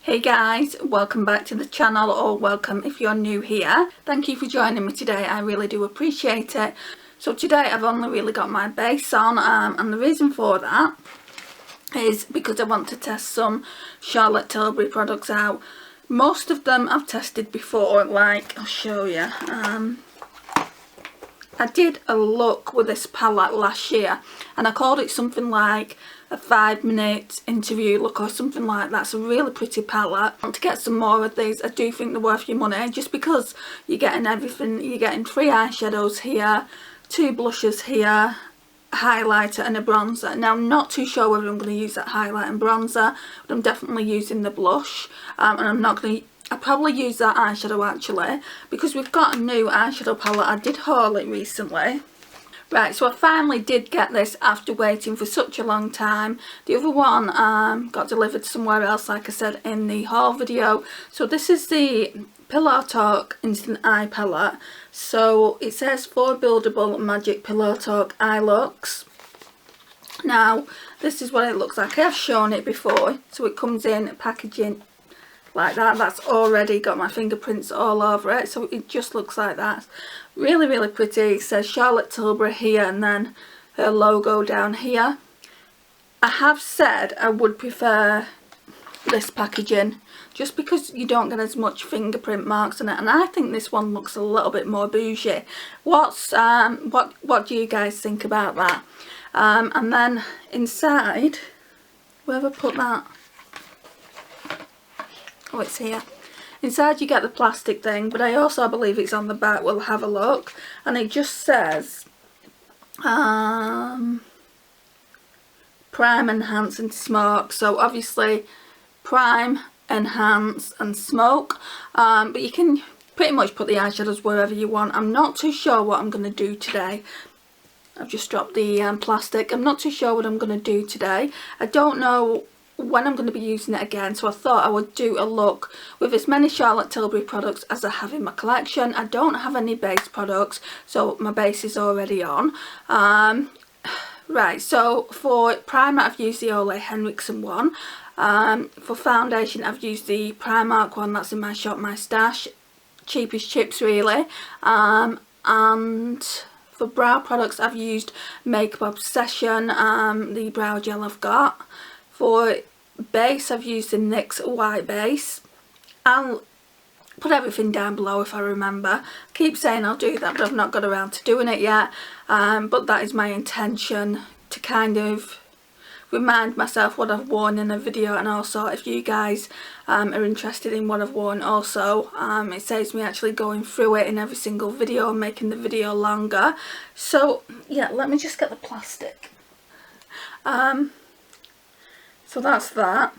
Hey guys, welcome back to the channel, or welcome if you're new here. Thank you for joining me today, I really do appreciate it. So today I've only really got my base on, and the reason for that is because I want to test some Charlotte Tilbury products out. Most of them I've tested before, like I'll show you. I did a look with this palette last year and I called it something like a 5-minute interview look or something like that. It's a really pretty palette. I want to get some more of these. I do think they're worth your money just because you're getting everything. You're getting 3 eyeshadows here, 2 blushes here, a highlighter and a bronzer. Now I'm not too sure whether I'm going to use that highlight and bronzer, but I'm definitely using the blush, and I'm not going to. I'll probably use that eyeshadow actually because we've got a new eyeshadow palette. I did haul it recently. Right, so I finally did get this after waiting for such a long time. The other one got delivered somewhere else, like I said in the haul video. So this is the Pillow Talk Instant Eye Palette. So it says 4 buildable magic Pillow Talk eye looks. Now this is what it looks like. I have shown it before. So it comes in packaging like that. That's already got my fingerprints all over it, so it just looks like that. Really pretty. It says Charlotte Tilbury here and then her logo down here. I have said I would prefer this packaging just because you don't get as much fingerprint marks on it, and I think this one looks a little bit more bougie. What do you guys think about that? And then inside, where have I put that? Oh, it's here. Inside you get the plastic thing, but I also believe it's on the back. We'll have a look. And it just says prime, enhance and smoke. So obviously prime, enhance and smoke. But you can pretty much put the eyeshadows wherever you want. I'm not too sure what I'm going to do today. I've just dropped the plastic. I'm not too sure what I'm going to do today. I don't know when I'm going to be using it again, so I thought I would do a look with as many Charlotte Tilbury products as I have in my collection. I don't have any base products, so my base is already on. Right, so for primer I've used the Ole Henriksen one. For foundation I've used the Primark one that's in my shop, my stash. Cheapest chips really. And for brow products I've used Makeup Obsession, the brow gel I've got. For base I've used the NYX white base. I'll put everything down below if I remember. I keep saying I'll do that, but I've not got around to doing it yet. But that is my intention, to kind of remind myself what I've worn in a video, and also if you guys are interested in what I've worn also, it saves me actually going through it in every single video and making the video longer. So yeah, let me just get the plastic. So that's that.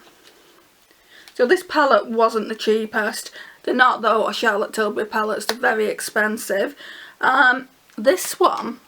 So this palette wasn't the cheapest. They're not though, Charlotte Tilbury palettes, they're very expensive. This one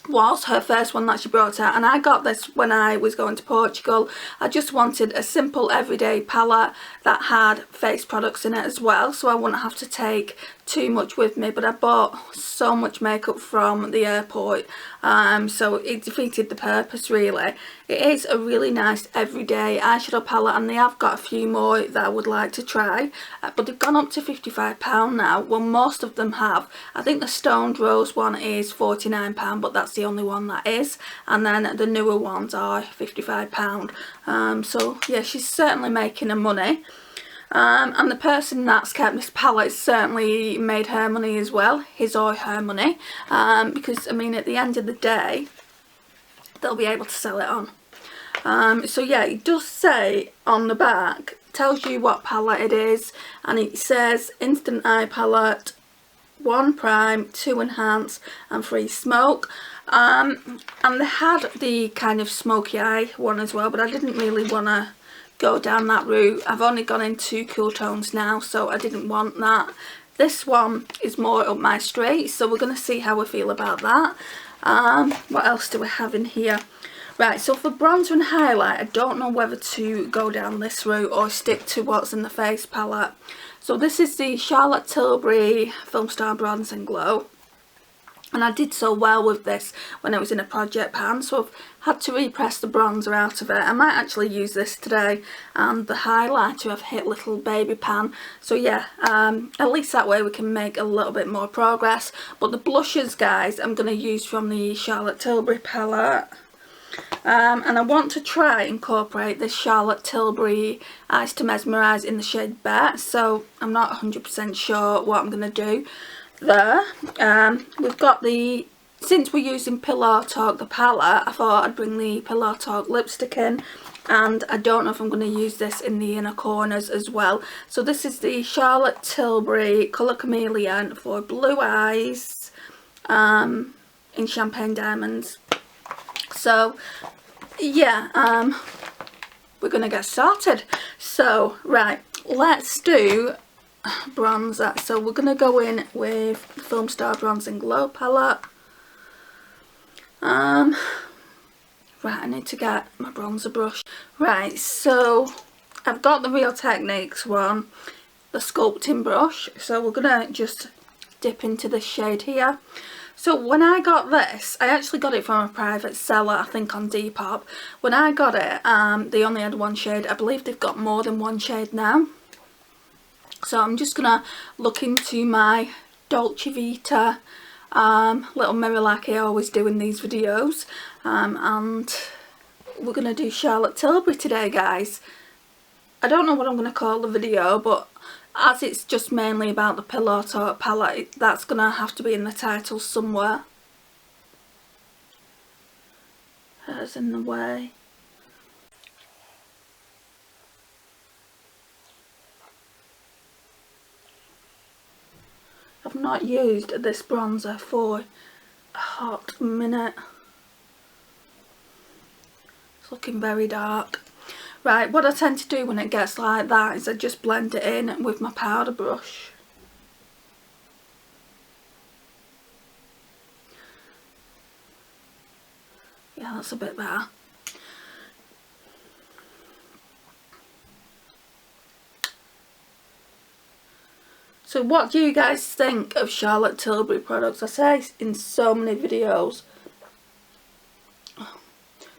was her first one that she brought out, and I got this when I was going to Portugal. I just wanted a simple everyday palette that had face products in it as well, so I wouldn't have to take too much with me, but I bought so much makeup from the airport, so it defeated the purpose really. It is a really nice everyday eyeshadow palette, and they have got a few more that I would like to try, but they've gone up to £55 now. Well, most of them have. I think the Stoned Rose one is £49, but that's the only one that is, and then the newer ones are £55. So yeah, she's certainly making her money. And the person that's kept this palette certainly made her money as well, his or her money, because I mean at the end of the day they'll be able to sell it on. So yeah, it does say on the back, tells you what palette it is, and it says Instant Eye Palette, 1 prime, 2 enhance and 3 smoke. And they had the kind of smoky eye one as well, but I didn't really want to go down that route. I've only gone into cool tones now, so I didn't want that. This one is more up my street, so we're going to see how we feel about that. What else do we have in here? Right, so for bronzer and highlight, I don't know whether to go down this route or stick to what's in the face palette. So this is the Charlotte Tilbury Film Star Bronze and Glow. And I did so well with this when it was in a project pan, so I've had to repress the bronzer out of it. I might actually use this today, and the highlighter I've hit little baby pan. So yeah, at least that way we can make a little bit more progress. But the blushes, guys, I'm going to use from the Charlotte Tilbury palette. And I want to try and incorporate this Charlotte Tilbury Eyes to Mesmerise in the shade Bear, so I'm not 100% sure what I'm going to do there. We've got the, since we're using Pillow Talk the palette, I thought I'd bring the Pillow Talk lipstick in, and I don't know if I'm going to use this in the inner corners as well. So this is the Charlotte Tilbury Colour Chameleon for blue eyes in Champagne Diamonds. So yeah, we're going to get started. So right, let's do bronzer. So we're going to go in with the Film Star Bronzing Glow palette. Right, I need to get my bronzer brush. Right, so I've got the Real Techniques one, the sculpting brush. So we're going to just dip into this shade here. So when I got this, I actually got it from a private seller, I think on Depop. When I got it, they only had one shade. I believe they've got more than one shade now. So I'm just going to look into my Dolce Vita little mirror like I always do in these videos. And we're going to do Charlotte Tilbury today, guys. I don't know what I'm going to call the video, but as it's just mainly about the Pillow Talk palette, that's going to have to be in the title somewhere. Hair's in the way. I've not used this bronzer for a hot minute. It's looking very dark. Right, what I tend to do when it gets like that is I just blend it in with my powder brush. Yeah, that's a bit better. So what do you guys think of Charlotte Tilbury products? I say in so many videos,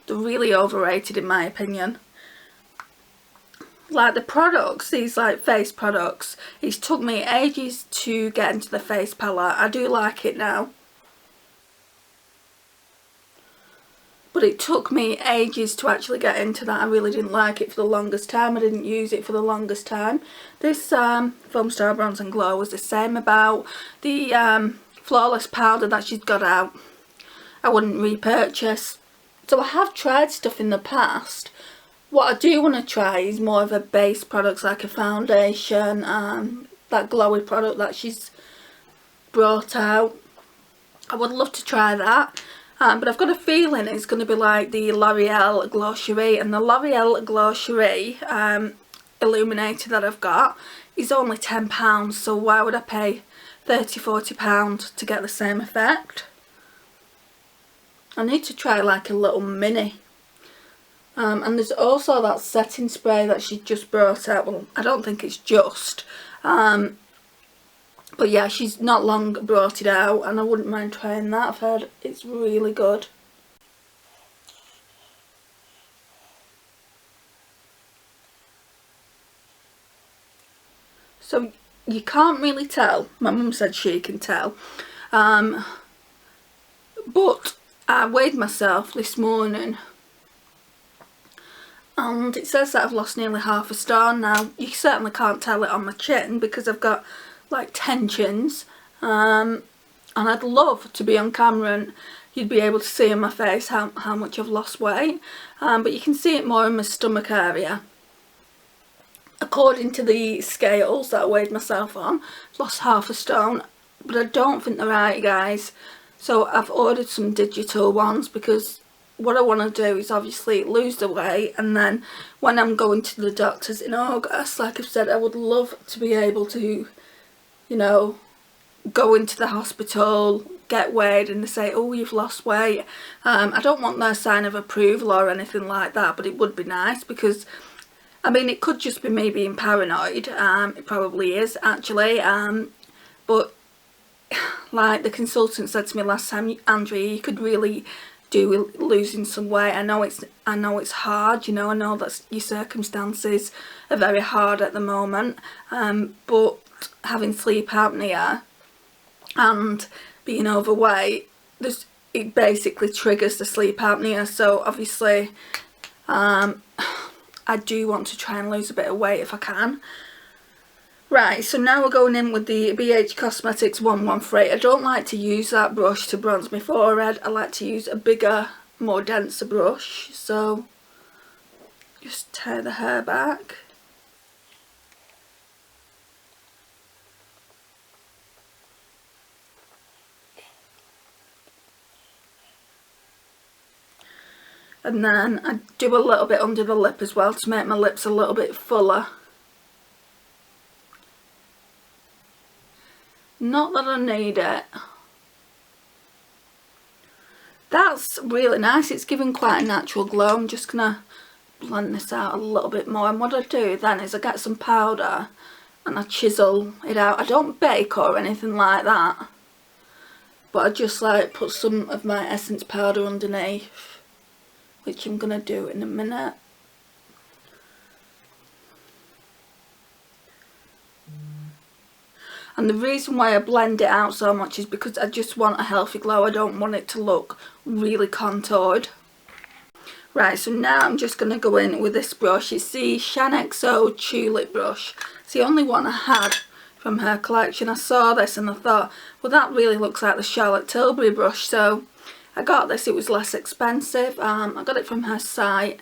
they're really overrated in my opinion. Like the products, these like face products, it's took me ages to get into the face palette. I do like it now, but it took me ages to actually get into that. I really didn't like it for the longest time. I didn't use it for the longest time. This Film Star Bronze and Glow was the same about the Flawless powder that she's got out. I wouldn't repurchase. So I have tried stuff in the past. What I do want to try is more of a base products like a foundation, that glowy product that she's brought out. I would love to try that, but I've got a feeling it's going to be like the L'Oreal Glow Cherie, and the L'Oreal Glow Cherie illuminator that I've got is only £10, so why would I pay £30–40 to get the same effect? I need to try like a little mini. And there's also that setting spray that she just brought out. Well, I don't think it's just. But yeah, she's not long brought it out, and I wouldn't mind trying that. I've heard it's really good. So you can't really tell. My mum said she can tell. But I weighed myself this morning, and it says that I've lost nearly half a stone. Now, you certainly can't tell it on my chin because I've got like 10 chins. And I'd love to be on camera and you'd be able to see on my face how much I've lost weight. But you can see it more in my stomach area. According to the scales that I weighed myself on, I've lost half a stone. But I don't think they're right, guys. So I've ordered some digital ones because what I want to do is obviously lose the weight, and then when I'm going to the doctors in August, like I've said, I would love to be able to, you know, go into the hospital, get weighed, and they say, oh, you've lost weight. I don't want their sign of approval or anything like that, but it would be nice because, I mean, it could just be me being paranoid. It probably is, actually. But like the consultant said to me last time, Andrea, you could really do with losing some weight. I know it's hard, you know, I know that your circumstances are very hard at the moment, but having sleep apnea and being overweight, it basically triggers the sleep apnea. So obviously I do want to try and lose a bit of weight if I can. Right, so now we're going in with the BH Cosmetics 113. I don't like to use that brush to bronze my forehead. I like to use a bigger, more denser brush. So just tear the hair back. And then I do a little bit under the lip as well to make my lips a little bit fuller. Not that I need it. That's really nice. It's giving quite a natural glow. I'm just going to blend this out a little bit more. And what I do then is I get some powder and I chisel it out. I don't bake or anything like that, but I just like put some of my Essence powder underneath, which I'm going to do in a minute. And the reason why I blend it out so much is because I just want a healthy glow. I don't want it to look really contoured. Right, so now I'm just going to go in with this brush. It's the Shine-Xo Tulip brush. It's the only one I had from her collection. I saw this and I thought, well, that really looks like the Charlotte Tilbury brush. So I got this. It was less expensive. I got it from her site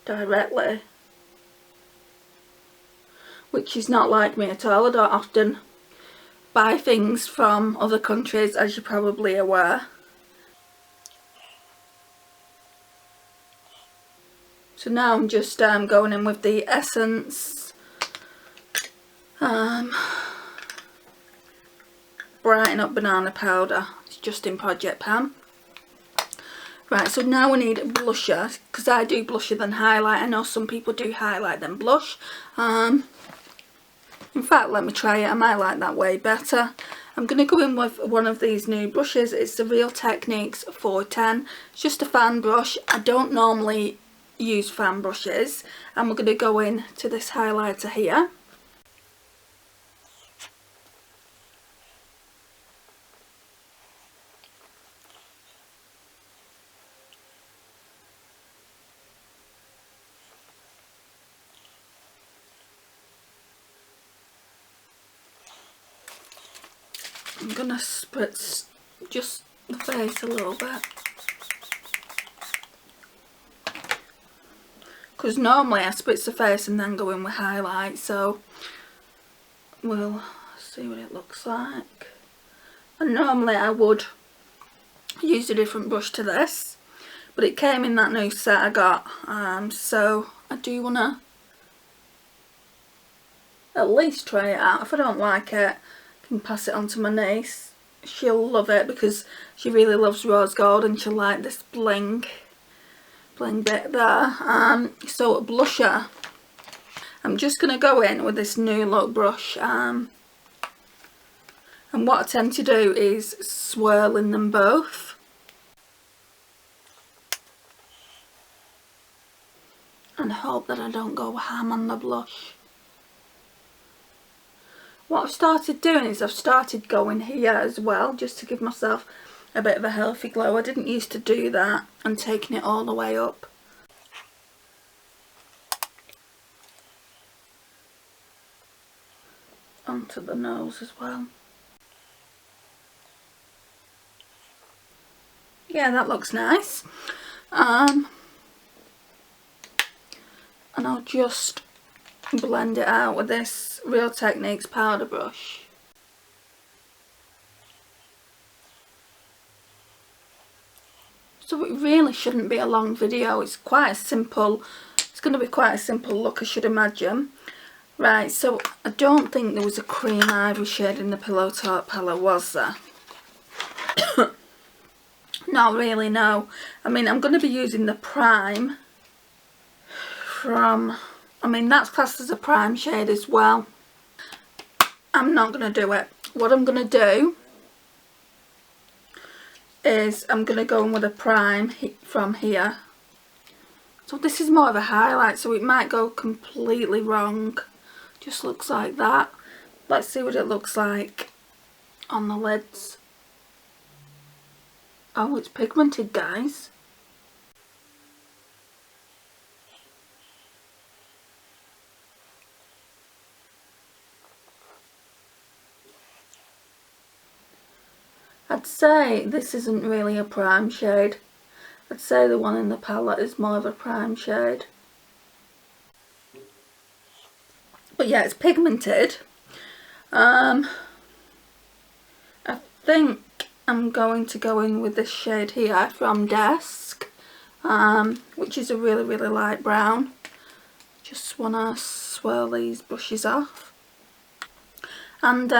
directly, which is not like me at all. I don't often buy things from other countries, as you're probably aware. So now I'm just going in with the Essence Brighten Up Banana Powder. It's just in Project Pan. Right, so now we need a blusher, because I do blusher then highlight. I know some people do highlight then blush. In fact, let me try it. I might like that way better. I'm going to go in with one of these new brushes. It's the Real Techniques 410. It's just a fan brush. I don't normally use fan brushes. And we're going to go in to this highlighter here. I'm going to spritz just the face a little bit, because normally I spritz the face and then go in with highlight, so we'll see what it looks like. And normally I would use a different brush to this, but it came in that new set I got, so I do want to at least try it out. If I don't like it, can pass it on to my niece. She'll love it because she really loves rose gold and she'll like this bling bit there. So blusher, I'm just going to go in with this New Look brush, and what I tend to do is swirl in them both. And hope that I don't go ham on the blush. What I've started doing is I've started going here as well, just to give myself a bit of a healthy glow. I didn't used to do that, and taking it all the way up. Onto the nose as well. Yeah, that looks nice. And I'll just blend it out with this Real Techniques powder brush. So it really shouldn't be a long video. It's quite a simple, it's going to be quite a simple look, I should imagine. Right, so I don't think there was a cream ivory shade in the Pillow Talk palette, was there? Not really, no. I mean, I'm going to be using the Prime from, I mean, that's classed as a prime shade as well. I'm not going to do it. What I'm going to do is I'm going to go in with a prime from here. So this is more of a highlight, so it might go completely wrong. Just looks like that. Let's see what it looks like on the lids. Oh, it's pigmented, guys. I'd say this isn't really a prime shade. I'd say the one in the palette is more of a prime shade. But yeah, it's pigmented. I think I'm going to go in with this shade here from Desk, which is a really, really light brown. Just want to swirl these brushes off. And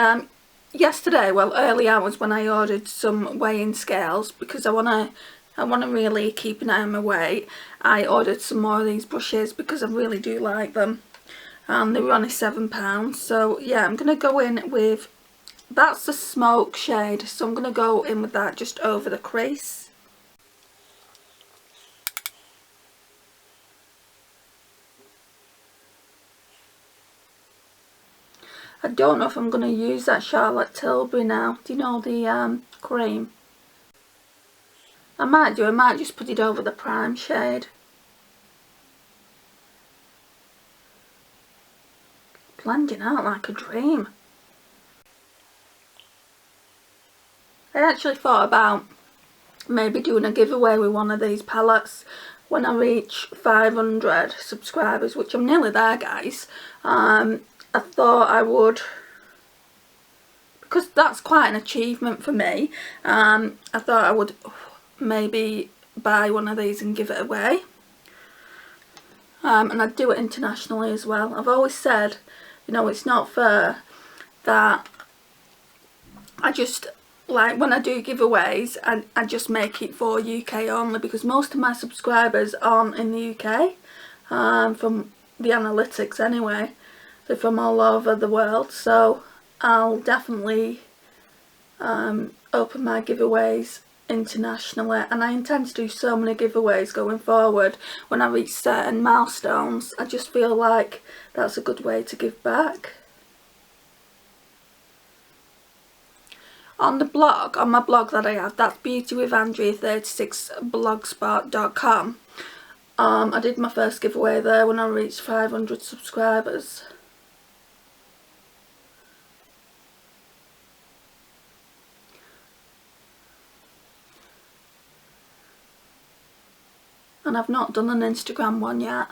yesterday, well, early hours when I ordered some weighing scales, because I want to really keep an eye on my weight, I ordered some more of these brushes because I really do like them. And they were only £7. So yeah, I'm going to go in with, that's the smoke shade, so I'm going to go in with that just over the crease. I don't know if I'm going to use that Charlotte Tilbury now. Do you know the cream? I might just put it over the prime shade. Blending out like a dream. I actually thought about maybe doing a giveaway with one of these palettes when I reach 500 subscribers, which I'm nearly there, guys. I thought I would, because that's quite an achievement for me. I thought I would maybe buy one of these and give it away. And I'd do it internationally as well. I've always said, you know, it's not fair that I just, like, when I do giveaways, I just make it for UK only, because most of my subscribers aren't in the UK, from the analytics anyway. They're from all over the world, so I'll definitely open my giveaways internationally, and I intend to do so many giveaways going forward. When I reach certain milestones, I just feel like that's a good way to give back. On the blog, on my blog that I have, that's beautywithandrea36blogspot.com. I did my first giveaway there when I reached 500 subscribers. And I've not done an Instagram one yet,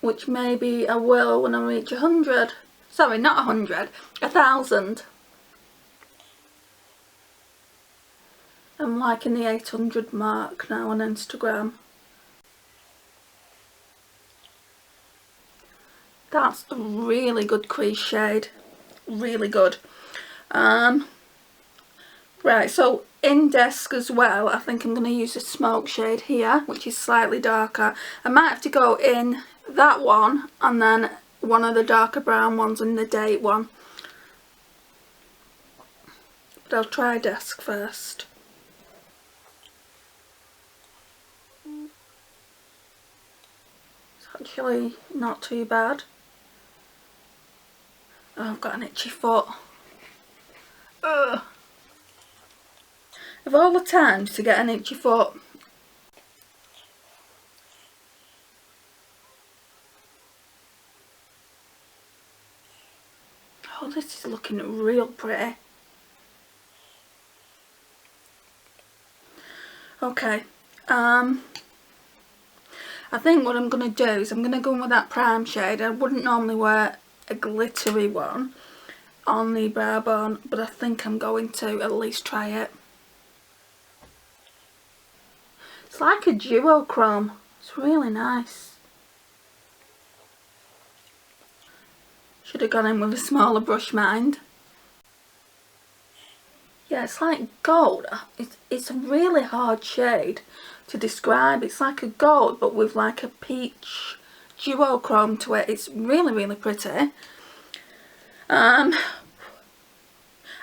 which maybe I will when I reach 100. Sorry, not 100, 1,000. I'm liking the 800 mark now on Instagram. That's a really good crease shade, really good. Right, so in Desk as well, I think I'm going to use a smoke shade here, which is slightly darker. I might have to go in that one and then one of the darker brown ones in the Date one. But I'll try Desk first. It's actually not too bad. Oh, I've got an itchy foot. Ugh. Of all the times to get an itchy foot. Oh, this is looking real pretty. Okay, I think what I'm going to do is I'm going to go in with that prime shade. I wouldn't normally wear a glittery one on the brow bone, but I think I'm going to at least try it. It's like a duochrome. It's really nice. Should have gone in with a smaller brush, mind. Yeah, it's like gold. It's a really hard shade to describe. It's like a gold but with like a peach duochrome to it. It's really, really pretty.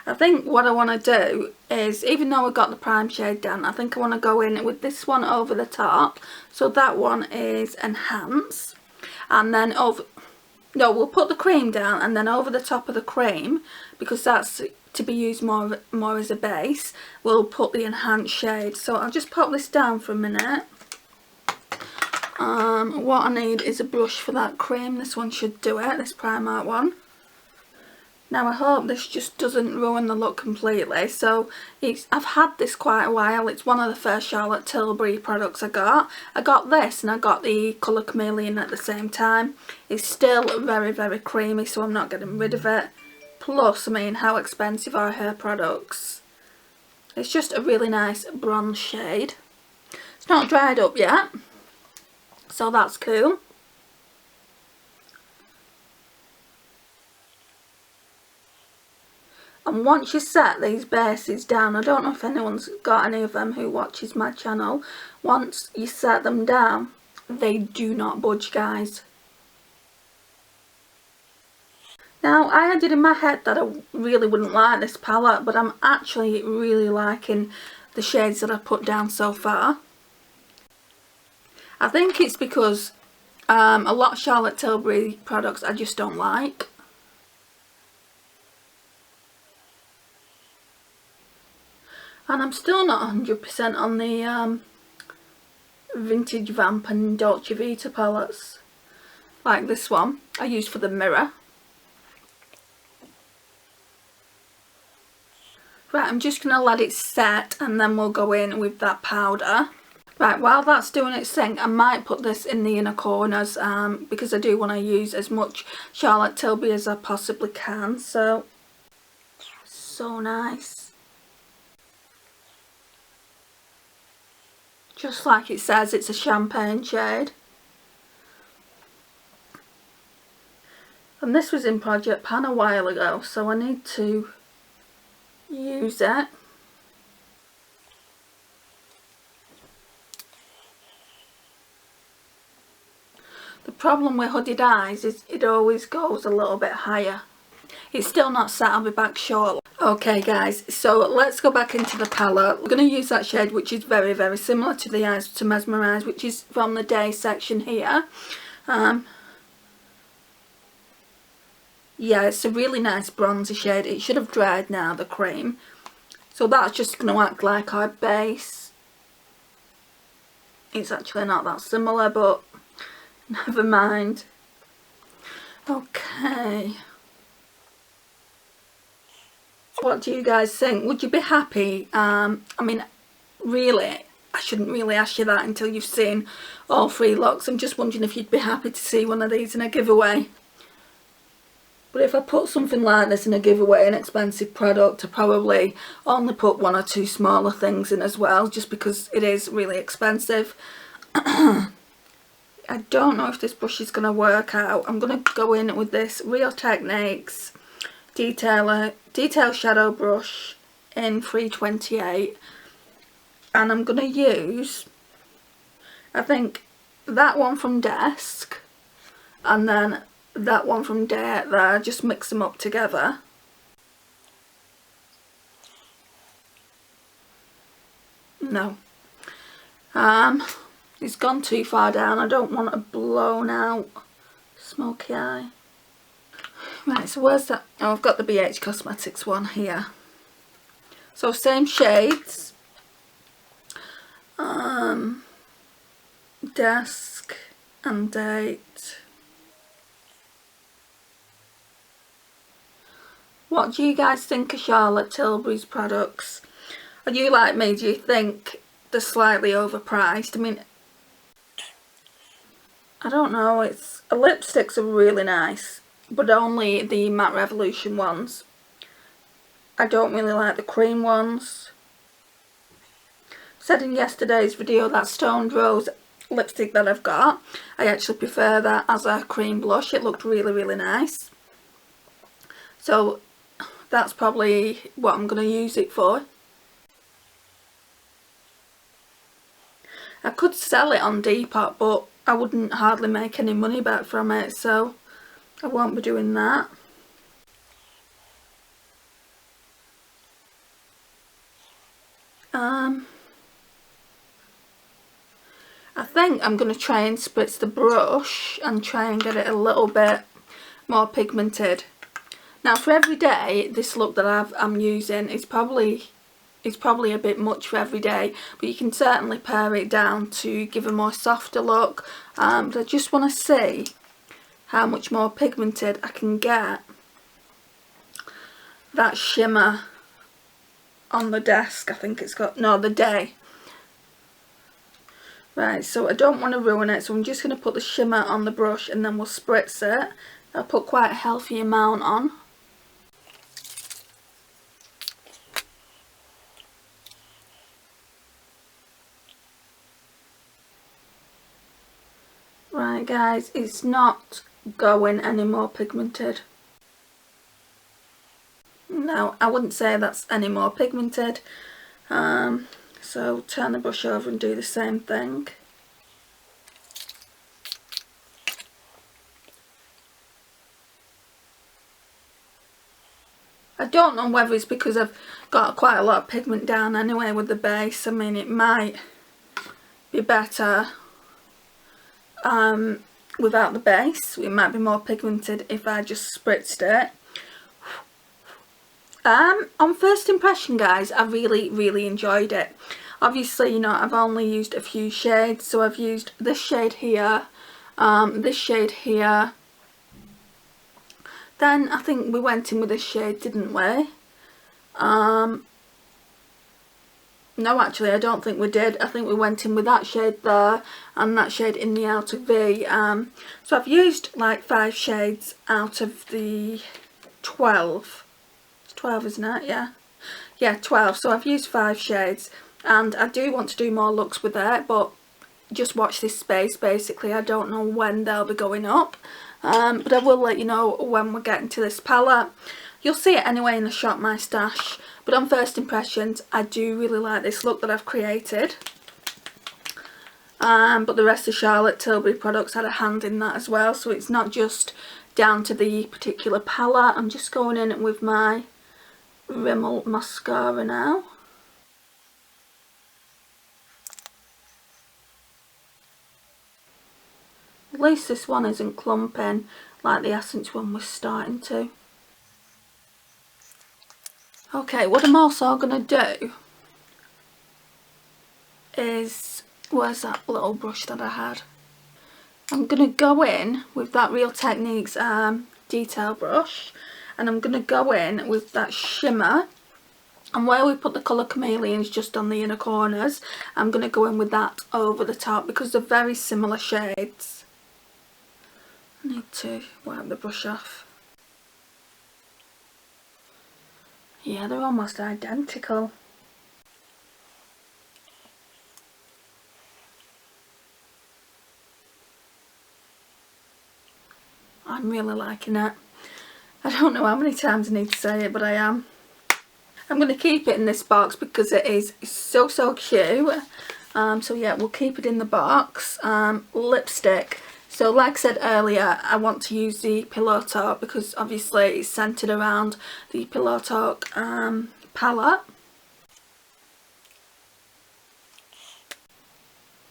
I think what I want to do is, even though I've got the prime shade down, I think I want to go in with this one over the top. So that one is Enhance. And then over, no, we'll put the cream down, and then over the top of the cream, because that's to be used more as a base, we'll put the Enhance shade. So I'll just pop this down for a minute. What I need is a brush for that cream. This one should do it, this Primark one. Now I hope this just doesn't ruin the look completely. So I've had this quite a while. It's one of the first Charlotte Tilbury products I got. I got this and I got the Colour Chameleon at the same time. It's still very, very creamy, so I'm not getting rid of it. Plus, I mean, how expensive are her products? It's just a really nice bronze shade. It's not dried up yet, so that's cool. And once you set these bases down, I don't know if anyone's got any of them who watches my channel, once you set them down, they do not budge, guys. Now, I had it in my head that I really wouldn't like this palette, but I'm actually really liking the shades that I've put down so far. I think it's because a lot of Charlotte Tilbury products I just don't like. And I'm still not 100% on the Vintage Vamp and Dolce Vita palettes. Like this one, I use for the mirror. Right, I'm just going to let it set and then we'll go in with that powder. Right, while that's doing its thing, I might put this in the inner corners because I do want to use as much Charlotte Tilbury as I possibly can. So nice. Just like it says, it's a champagne shade. And this was in Project Pan a while ago, so I need to use it. The problem with hooded eyes is it always goes a little bit higher. It's still not set, I'll be back shortly. Okay guys, so let's go back into the palette. We're going to use that shade which is very, very similar to the Eyes to Mesmerise, which is from the Day section here. Yeah, it's a really nice bronzy shade. It should have dried now, the cream. So that's just going to act like our base. It's actually not that similar, but never mind. Okay. What do you guys think? Would you be happy? I mean, really, I shouldn't really ask you that until you've seen all 3 looks. I'm just wondering if you'd be happy to see one of these in a giveaway. But if I put something like this in a giveaway, an expensive product, I probably only put 1 or 2 smaller things in as well, just because it is really expensive. I don't know if this brush is going to work out. I'm going to go in with this Real Techniques Detail Shadow Brush in 328. And I'm going to use, I think, that one from Desk. And then that one from Day there, just mix them up together. No. It's gone too far down. I don't want a blown out smoky eye. Right, so where's that? Oh, I've got the BH Cosmetics one here. So same shades. Desk and Date. What do you guys think of Charlotte Tilbury's products? Are you like me? Do you think they're slightly overpriced? I mean, I don't know. Lipsticks are really nice, but only the Matte Revolution ones. I don't really like the cream ones. Said in yesterday's video that Stoned Rose lipstick that I've got, I actually prefer that as a cream blush. It looked really, really nice. So that's probably what I'm going to use it for. I could sell it on Depop, but I wouldn't hardly make any money back from it, so I won't be doing that. I think I'm going to try and spritz the brush and try and get it a little bit more pigmented. Now for every day, this look that I'm using is probably a bit much for every day, but you can certainly pare it down to give a more softer look. But I just want to see how much more pigmented I can get that shimmer on the desk. I think it's got, no, the day. Right, so I don't want to ruin it, so I'm just going to put the shimmer on the brush and then we'll spritz it. I'll put quite a healthy amount on. Right guys, it's not going any more pigmented. No, I wouldn't say that's any more pigmented. So turn the brush over and do the same thing. I don't know whether it's because I've got quite a lot of pigment down anyway with the base. I mean, it might be better without the base. It might be more pigmented if I just spritzed it. On first impression guys, I really enjoyed it. Obviously, you know, I've only used a few shades, so I've used this shade here, this shade here. Then I think we went in with this shade, didn't we? No, actually I don't think we did. I think we went in with that shade there and that shade in the outer V. So I've used like 5 shades out of the 12. 12, isn't it? Yeah, 12. So I've used 5 shades, and I do want to do more looks with it, but just watch this space basically. I don't know when they'll be going up, but I will let you know when we're getting to this palette. You'll see it anyway in the Shop My Stash, but on first impressions I do really like this look that I've created. But the rest of Charlotte Tilbury products had a hand in that as well, so it's not just down to the particular palette. I'm just going in with my Rimmel Mascara now. At least this one isn't clumping like the Essence one was starting to. Okay, what I'm also going to do is, where's that little brush that I had? I'm going to go in with that Real Techniques detail brush, and I'm going to go in with that shimmer, and where we put the colour Chameleons just on the inner corners, I'm going to go in with that over the top because they're very similar shades. I need to wipe the brush off. Yeah, they're almost identical. I'm really liking it. I don't know how many times I need to say it, but I am. I'm going to keep it in this box because it is so cute. So yeah, we'll keep it in the box. Lipstick. So like I said earlier, I want to use the Pillow Talk because obviously it's centred around the Pillow Talk palette.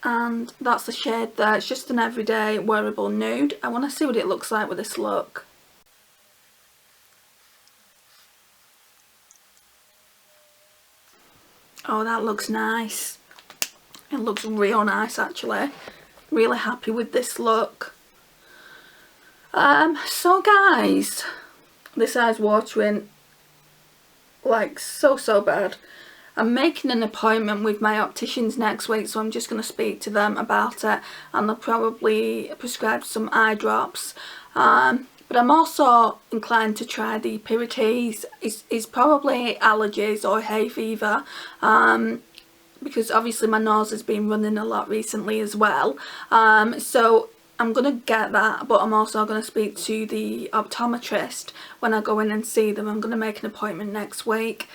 And that's the shade there. It's just an everyday wearable nude. I want to see what it looks like with this look. Oh, that looks nice. It looks real nice actually. Really happy with this look. So guys, this eye's watering like so bad. I'm making an appointment with my opticians next week, so I'm just going to speak to them about it, and they'll probably prescribe some eye drops. But I'm also inclined to try the Beauties. It's probably allergies or hay fever, because obviously my nose has been running a lot recently as well. So I'm going to get that, but I'm also going to speak to the optometrist when I go in and see them. I'm going to make an appointment next week.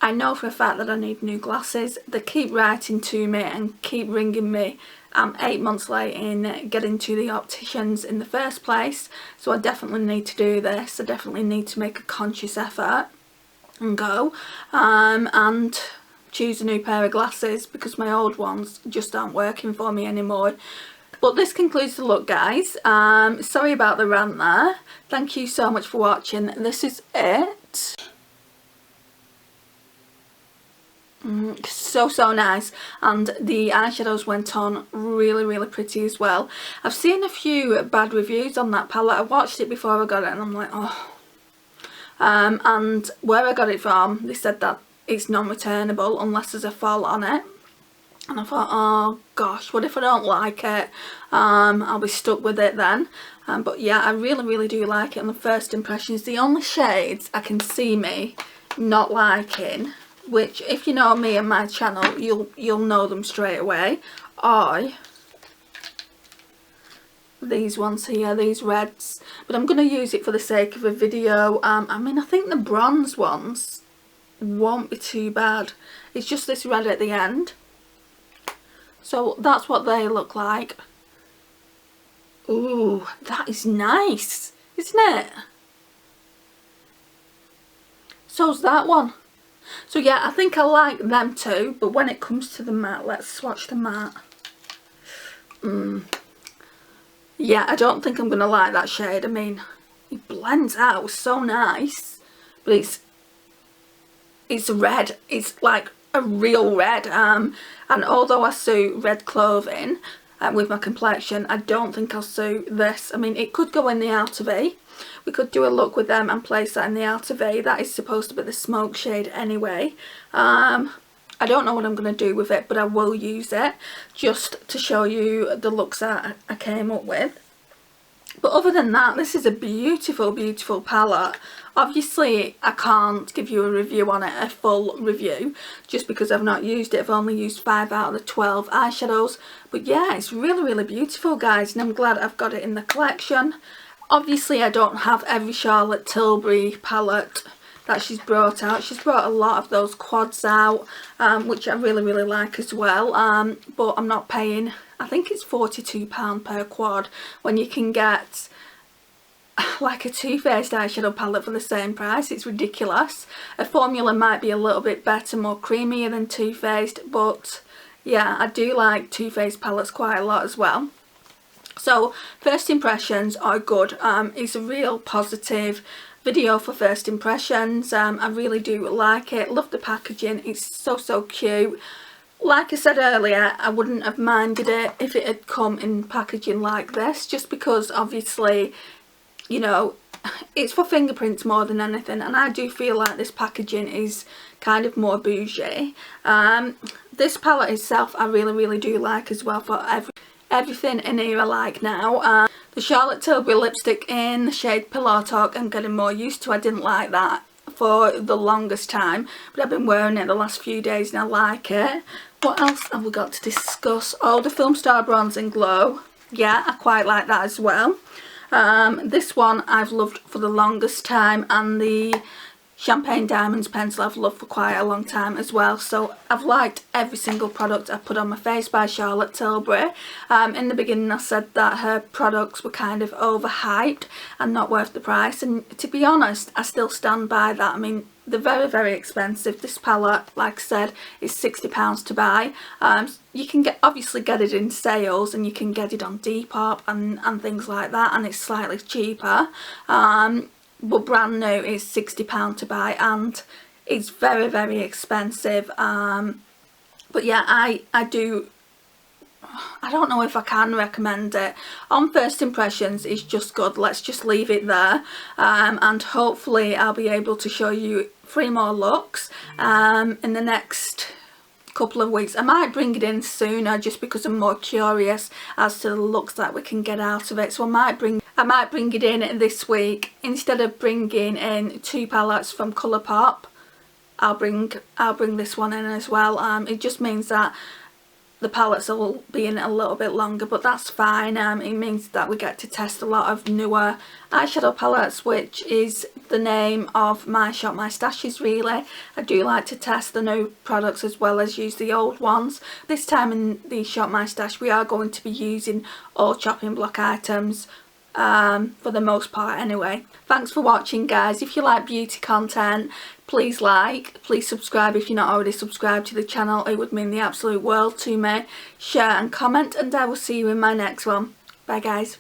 I know for a fact that I need new glasses. They keep writing to me and keep ringing me. I'm 8 months late in getting to the opticians in the first place, so I definitely need to do this. I definitely need to make a conscious effort and go. And choose a new pair of glasses because my old ones just aren't working for me anymore. But this concludes the look, guys. Sorry about the rant there. Thank you so much for watching. This is it. So nice, and the eyeshadows went on really pretty as well. I've seen a few bad reviews on that palette. I watched it before I got it and I'm like, oh. And where I got it from, they said that it's non-returnable unless there's a fault on it. And I thought, oh gosh, what if I don't like it? I'll be stuck with it then. But yeah, I really do like it on the first impressions. The only shades I can see me not liking, which if you know me and my channel, you'll know them straight away, are these ones here, these reds. But I'm going to use it for the sake of a video. I mean, I think the bronze ones won't be too bad. It's just this red at the end. So that's what they look like. Ooh, that is nice, isn't it? So's that one. So yeah, I think I like them too, but when it comes to the matte, let's swatch the matte. Yeah, I don't think I'm going to like that shade. I mean, it blends out so nice, but it's red. It's like a real red. And although I suit red clothing with my complexion, I don't think I'll suit this. I mean, it could go in the outer V. We could do a look with them and place that in the outer V. That is supposed to be the smoke shade anyway. I don't know what I'm going to do with it, but I will use it just to show you the looks that I came up with. But other than that, this is a beautiful palette. Obviously, I can't give you a review on it, a full review, just because I've not used it. I've only used 5 out of the 12 eyeshadows. But yeah, it's really beautiful, guys, and I'm glad I've got it in the collection. Obviously, I don't have every Charlotte Tilbury palette that she's brought out. She's brought a lot of those quads out, which I really like as well. But I'm not paying, I think it's £42 per quad, when you can get like a Too Faced eyeshadow palette for the same price. It's ridiculous. A formula might be a little bit better, more creamier than Too Faced, but yeah, I do like Too Faced palettes quite a lot as well. So first impressions are good. It's a real positive video for first impressions. I really do like it. Love the packaging. It's so cute. Like I said earlier, I wouldn't have minded it if it had come in packaging like this, just because obviously, you know, it's for fingerprints more than anything, and I do feel like this packaging is kind of more bougie. This palette itself I really do like as well. For everything in here I like now. The Charlotte Tilbury lipstick in the shade Pillow Talk I'm getting more used to. I didn't like that for the longest time, but I've been wearing it the last few days and I like it. What else have we got to discuss? Oh, the Film Star Bronze and Glow. Yeah, I quite like that as well. This one I've loved for the longest time, and the Champagne Diamonds pencil I've loved for quite a long time as well. So I've liked every single product I put on my face by Charlotte Tilbury. In the beginning I said that her products were kind of overhyped and not worth the price, and to be honest I still stand by that. I mean, they're very expensive. This palette, like I said, is £60 to buy. You can obviously get it in sales, and you can get it on Depop and things like that, and it's slightly cheaper. But brand new is £60 to buy, and it's very expensive. But yeah, I don't know if I can recommend it. On first impressions, it's just good. Let's just leave it there. And hopefully I'll be able to show you 3 more looks in the next couple of weeks. I might bring it in sooner just because I'm more curious as to the looks that we can get out of it. So I might bring it in this week. Instead of bringing in 2 palettes from Colourpop, I'll bring this one in as well. It just means that the palettes will be in a little bit longer, but that's fine. It means that we get to test a lot of newer eyeshadow palettes, which is the name of my Shop My Stashes really. I do like to test the new products as well as use the old ones. This time in the Shop My Stash we are going to be using all chopping block items, for the most part anyway. Thanks for watching, guys. If you like beauty content, please like, please subscribe if you're not already subscribed to the channel. It would mean the absolute world to me. Share and comment, and I will see you in my next one. Bye, guys.